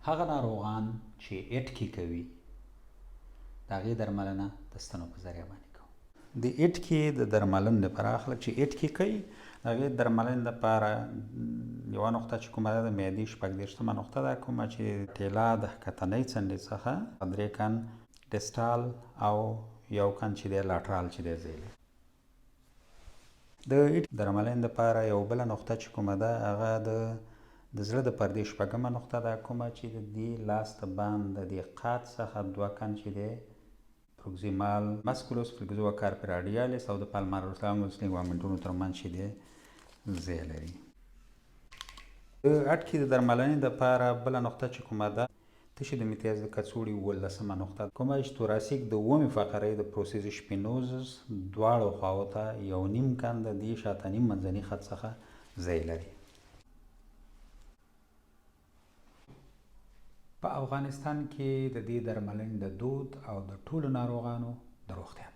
هغه ناروغان چې اټکي کوي د هغې درملنه د ستنو په ذریعه باندې کوو. د اټکي د درملنې لپاره خلک چې اټکي کوي د هغې درملنې لپاره یوه نقطه چې کومه ده د معدې 46مه نقطه ده، کومه چې ټېله د ښکتنۍ څنډې څخه 3 کن ډسټال او 1 کن چې دی لاټرال چې دی ځای لري. د درملنې لپاره یو بله نقطه چې کومه ده هغه د زړه د پردې 6مه نقطه ده، کومه چې د دې لاس د باند د دې قات څخه 2 کن چې دی پروکسیمال مسکولوس فلکزوا کارپراډیالیس او د پالماروس لانګوس لیګامنټونو ترمنځ چې دی ځای لري. د اټکي د درملنې لپاره بله نقطه چې کومه ده تشې د میتیاز د کڅوړې 18مه نقطه کومه چې توراسیک د اومې فقرې د پروسیس شپینوزس دواړو خواو ته 1.5 کن د دې شاته نیم منځني خط څخه ځای لري. په افغانستان کې د دې درملنې د دود او د ټولو ناروغانو د روغتیا